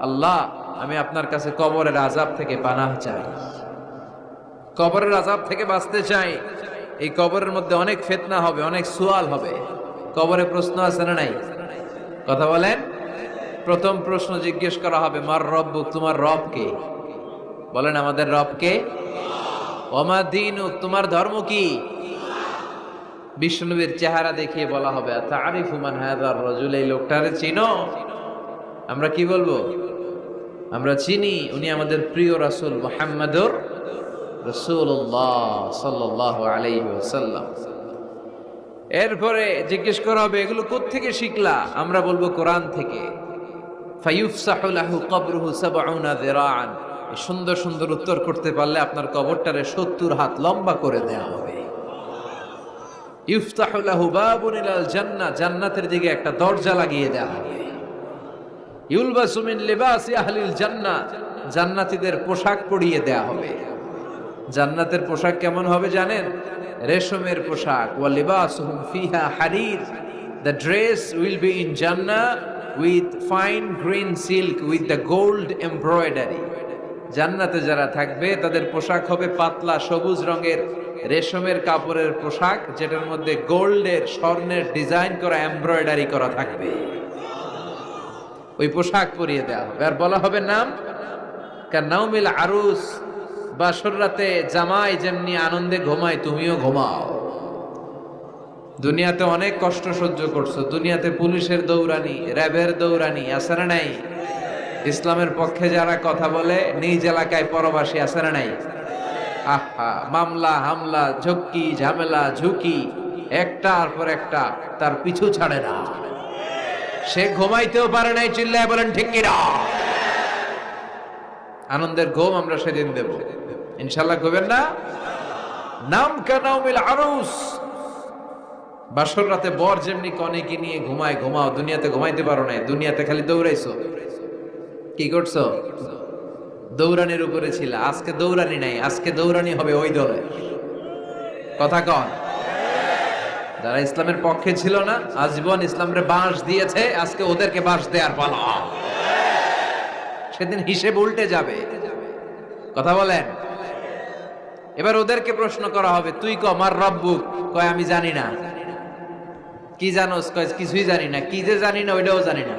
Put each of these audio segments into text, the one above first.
আল্লাহ আমি আপনার কাছে কবরের আযাব থেকে পানাহ চাই, কবরের আযাব থেকে বাঁচতে চাই। এই কবরের মধ্যে অনেক ফিতনা হবে, অনেক সুয়াল হবে। কবরে প্রশ্ন আছে না নাই? কথা বলেন। প্রথম প্রশ্ন জিজ্ঞেস করা হবে, মার রব্বুক, তোমার রব কে? বলেন আমাদের রব কে? ওমা দীনুক, তোমার ধর্ম কি? বিষ্ণুবীর চেহারা দেখিয়ে বলা হবে, তারিফু মান হাযার রাজুল, এই লোকটারে চিনো? আমরা কি বলবো? আমরা চিনি, উনি আমাদের প্রিয় রাসূল মুহাম্মদুর রাসূলুল্লাহ সাল্লাল্লাহু আলাইহি ওয়াসাল্লাম। এরপরে জিজ্ঞেস করা হবে, এগুলো কোত্থেকে শিখলা? আমরা বলবো কোরআন থেকে। ফায়ুফসাহু লাহু কবরুহু ৭০ যিরাআন, সুন্দর সুন্দর উত্তর করতে পারলে আপনার কবরটারে ৭০ হাত লম্বা করে দেয়া হবে। ইফতাহু লাহু বাবুন ইলাল জান্নাহ, জান্নাতের দিকে একটা দরজা লাগিয়ে দেয়া হবে। ইউলবাসু মিন লিবাসি আহলিল জান্নাহ, জান্নাতীদের পোশাক পরিয়ে দেয়া হবে। জান্নাতের পোশাক কেমন হবে জানেন? রেশমের পোশাক। ওয়া লিবাসুহুম ফিহা হারির, the dress will be in জান্নাহ with fine green silk with the gold embroidery. জান্নাতে যারা থাকবে তাদের পোশাক হবে পাতলা সবুজ রঙের রেশমের কাপড়ের পোশাক, যেটার মধ্যে গোল্ডের, স্বর্ণের ডিজাইন করা, এমব্রয়ডারি করা থাকবে। ওই পোশাক পরিয়ে দেওয়া হবে। আর বলা হবে নাম কান্নাউমিল আরুস, বাসর রাতে জামাই যেমনি আনন্দে ঘুমায় তুমিও ঘুমাও। দুনিয়াতে অনেক কষ্ট সহ্য করছো, দুনিয়াতে পুলিশের দৌড়ানি, র্যাবের দৌড়ানি, আছে না নাই? ইসলামের পক্ষে যারা কথা বলে নিজ এলাকায় পরবাসী, আছে না নাই? আহা, মামলা হামলা, ঝক্কি ঝামেলা ঝুঁকি, একটার পর একটা, তার পিছু ছাড়ে না। সে ঘুমাইতেও পারে নাই, চিল্লায় বলেন ঠিক কিনা? আনন্দের ঘুম আমরা সেদিন দেব ইনশাআল্লাহ, ঘুমেন না? নাম কানাউমিল আরুস, বাসর রাতে বর যেমনি কনেকে নিয়ে ঘুমায় ঘুমাও। দুনিয়াতে ঘুমাইতে পারো নাই, দুনিয়াতে খালি দৌড়াইছো। কি করছো? দৌড়ানির উপরে ছিল। আজকে দৌড়ানি নাই, আজকে দৌড়ানি হবে ওই দলে। কথা কন। যারা ইসলামের পক্ষে ছিল না, আজীবন ইসলামের বাঁশ দিয়েছে, আজকে ওদেরকে বাঁশ দেওয়ার পালা। সেদিন হিসেব উল্টে যাবে। কথা বলেন। এবার ওদেরকে প্রশ্ন করা হবে, তুই ক মার রব্বুক, কয় আমি জানি না। কি জানোস? কয় কিছুই জানি না। কি যে জানি না ওইটাও জানি না।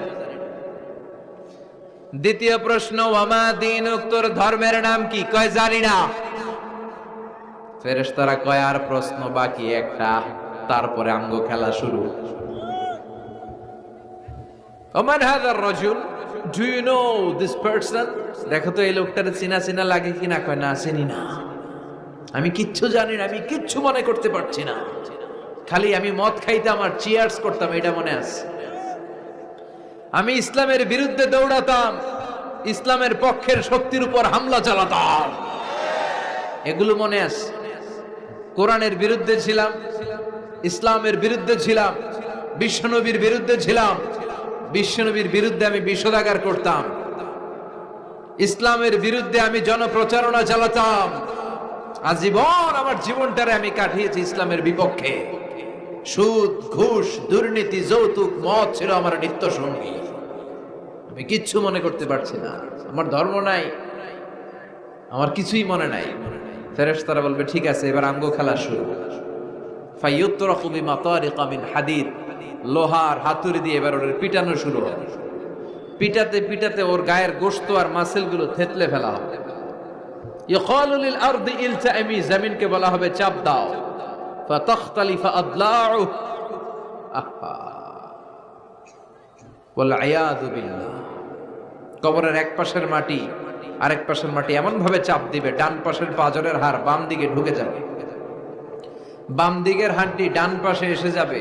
দ্বিতীয় প্রশ্ন, ওয়ামা দীনুক, তোর ধর্মের নাম কি? কয় জানি না। ফেরেশতারা কয় আর প্রশ্ন বাকি একটা, তারপরে আঙ্গ খেলা শুরু। ওমান হাযার রাজুল, do you know this person? দেখো তো এই লোকটার চিনা চিনা লাগে কিনা। কয় না, চিনি না, আমি কিচ্ছু জানি না, আমি কিচ্ছু মনে করতে পারছি না। খালি আমি মদ খাইতাম আর চিয়ার্স করতাম, এটা মনে আছে। আমি ইসলামের বিরুদ্ধে দৌড়াতাম, ইসলামের পক্ষের শক্তির উপর হামলা চালাতাম, এগুলো মনে আছে। কোরআনের বিরুদ্ধে ছিলাম, ইসলামের বিরুদ্ধে ছিলাম, বিশ্বনবীর বিরুদ্ধে ছিলাম, বিশ্বনবীর বিরুদ্ধে আমি বিষোদাগার করতাম, ইসলামের বিরুদ্ধে আমি জনপ্রচারণা চালাতাম। আজীবন আমার জীবনটারে আমি কাটিয়েছি ইসলামের বিপক্ষে। সুদ, ঘুষ, দুর্নীতি, যৌতুক, মদ ছিল আমার নিত্য সঙ্গী। আমি কিচ্ছু মনে করতে পারছি না, আমার ধর্ম নাই, আমার কিছুই মনে নাই। ফেরেশতারা বলবে ঠিক আছে, এবার আঙ্গ খেলা শুরু। ফায়ুতরাকু বিমাতারিকা মিন হাদিদ, লোহার হাতুড়ি দিয়ে এবার ওর পিটানো শুরু হবে। পিটাতে পিটাতে ওর গায়ের গোশত আর মাসেলগুলো থেতলে ফেলা হবে। ইয়কালু লিল আরদি ইলতাইমি, জমিনকে বলা হবে চাপ দাও। ফাতাখতালিফা আদলাউ, আহা ওয়াল আয়াযু বিল্লাহ। কবরের এক পাশের মাটি আরেক পাশের মাটি এমন ভাবে চাপ দিবে, ডান পাশের পাঁজরের হাড় বাম দিকে ঢুকে যাবে, বাম দিকের হাড়টি ডান পাশে এসে যাবে।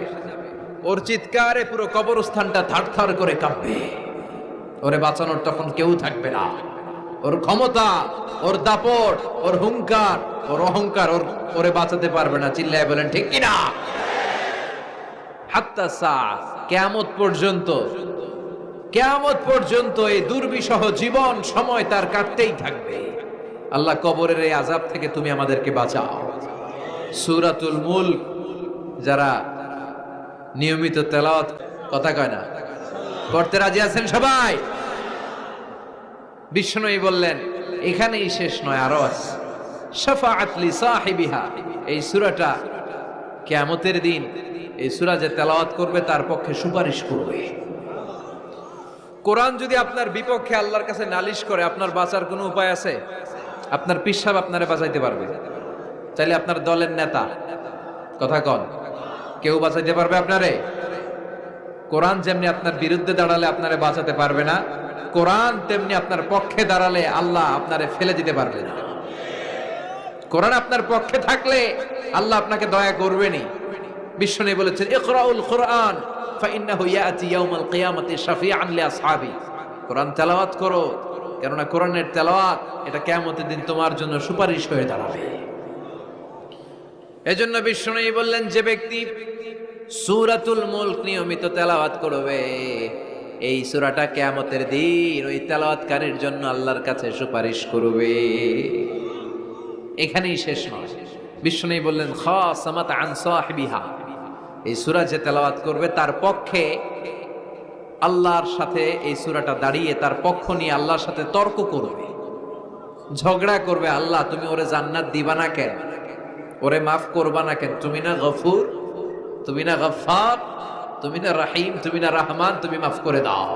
ওর চিৎকারে পুরো কবরস্থানটা থারথার করে কাঁপবে। ওরে বাঁচানোর তখন কেউ থাকবে না। ওর ক্ষমতা, ওর দাপট, ওর হুঙ্কার, ওর অহংকার ওরে বাঁচাতে পারবে না। চিল্লায় বলেন ঠিক কিনা? হাত্তা সাআ, কিয়ামত পর্যন্ত, কিয়ামত পর্যন্ত এই দুর্বিষহ জীবন সময় তার কাটতেই থাকবে। আল্লাহ কবরের এই আযাব থেকে তুমি আমাদেরকে বাঁচাও। সূরাতুল মুলক যারা নিয়মিত তেলাওয়াত, কথা কয় না, করতে রাজি আছেন সবাই? বিষ্ণুই বললেন এখানেই শেষ নয়, আরো আছে। শাফাআত লি সাহিবিহা, এই সূরাটা কিয়ামতের দিন এই সূরা যে তেলাওয়াত করবে তার পক্ষে সুপারিশ করবে। কোরআন যদি আপনার বিপক্ষে আল্লাহর কাছে নালিশ করে, আপনার বাঁচার কোনো উপায় আছে? আপনার পীর সাহেব আপনারে বাঁচাইতে পারবে? চাইলে আপনার দলের নেতা, কথা কন, কেউ বাঁচাইতে পারবে আপনারে? কোরআন যেমনি আপনার বিরুদ্ধে দাঁড়ালে আপনারে বাঁচাতে পারবে না, কোরআন তেমনি আপনার পক্ষে দাঁড়ালে আল্লাহ আপনারে ফেলে দিতে পারবে না। কোরআন আপনার পক্ষে থাকলে আল্লাহ আপনাকে দয়া করবেনই। বিষ্ণু বলেছেন ইকরাউল কোরআন ফাইন্নাহু ইয়াতি ইয়াউমাল কিয়ামাতি শাফিআন লিআসহাবি, কোরআন তেলাওয়াত করো, কেননা কোরআনের তেলাওয়াত এটা কিয়ামতের দিন তোমার জন্য সুপারিশ হয়ে দাঁড়াবে। এজন্য বিষ্ণু বললেন যে ব্যক্তি সূরাতুল মুলক নিয়মিত তেলাওয়াত করবে, এই সূরাটা কিয়ামতের দিন ওই তেলাওয়াতকারীর জন্য আল্লাহর কাছে সুপারিশ করবে। এখানেই শেষ নয়, বিষ্ণু বললেন খাসামাত আন সাহিবিহা, এই সূরা যে তেলাওয়াত করবে তার পক্ষে আল্লাহর সাথে এই সূরাটা দাঁড়িয়ে তার পক্ষ নিয়ে আল্লাহর সাথে তর্ক করবে, ঝগড়া করবে। আল্লাহ তুমি ওরে জান্নাত দিবা না কেন, ওরে মাফ করবা না কেন? তুমি না গফুর, তুমি না গফফার, তুমি না রাহিম, তুমি না রহমান, তুমি মাফ করে দাও।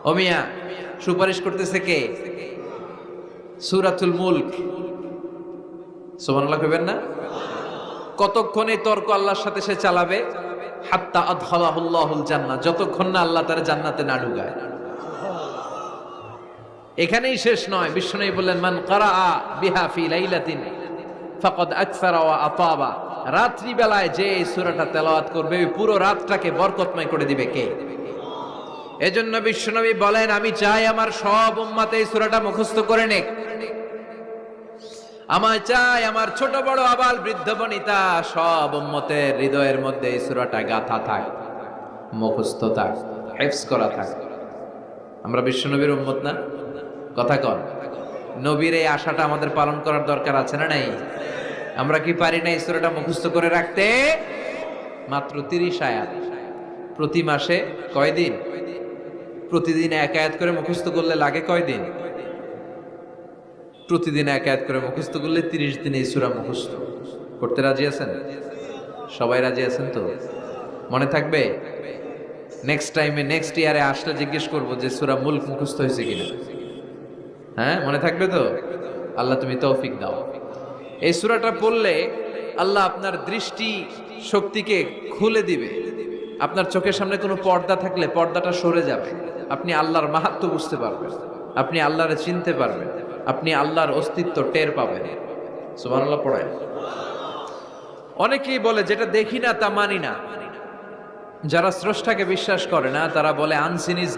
ও মিয়া, সুপারিশ করতেছে কে? সূরাতুল মুলক। সুবহানাল্লাহ কইবেন না? কতক্ষণ এই তর্ক আল্লাহর সাথে সে চালাবে? হাত্তা আদখালাহুল্লাহুল জান্নাহ, যতক্ষণ না আল্লাহ তার জান্নাতে না ঢুকায়। এখানেই শেষ নয়, বিষ্ণু বললেন মান কারাআ বিহা ফি লাইলাতিন ফাকাদ আকসারা ওয়া আতাবা, রাত্রি বেলায় যে এই সূরাটা তেলাওয়াত করবে ওই পুরো রাতটাকে বরকতময় করে দিবে কে? এজন্য বিশ্বনবী বলেন আমি চাই আমার সব উম্মত এই সূরাটা মুখস্থ করে নেক। আমার চাই আমার ছোট বড় আবাল বৃদ্ধ বনিতা সব উম্মতের হৃদয়ের মধ্যে এই সূরাটা গাথা থাক, মুখস্থ থাক, হিফজ করা থাক। আমরা বিশ্বনবীর উম্মত না? কথা কন। নবীর এই আশাটা আমাদের পালন করার দরকার আছে না নাই? আমরা কি পারি না এই সূরাটা মুখস্থ করে রাখতে? মাত্র 30 আয়াত, প্রতি মাসে কয়দিন? প্রতিদিন এক আয়াত করে মুখস্থ করলে লাগে কয়দিন? প্রতিদিন এক আয়াত করে মুখস্থ করলে 30 দিনে এই সূরা মুখস্থ করতে রাজি আছেন? সবাই রাজি আছেন তো? মনে থাকবে? নেক্সট টাইমে নেক্সট ইয়ারে আসলে জিজ্ঞেস করবো যে সূরা মুলক মুখস্থ হয়েছে কিনা। হ্যাঁ, মনে থাকবে তো? আল্লাহ তুমি তৌফিক দাও। এই সূরাটা পড়লে আল্লাহ আপনার দৃষ্টি শক্তিকে খুলে দিবে। আপনার চোখের সামনে কোনো পর্দা থাকলে পর্দাটা সরে যাবে, আপনি আল্লাহর মাহাত্ম্য বুঝতে পারবেন, আপনি আল্লাহরে চিনতে পারবেন, আপনি আল্লাহর অস্তিত্ব টের পাবেন। সুবহানাল্লাহ পড়েন। অনেকেই বলে যেটা দেখি না তা মানি না। যারা স্রষ্টাকে বিশ্বাস করে না তারা বলে আনসিন ইজ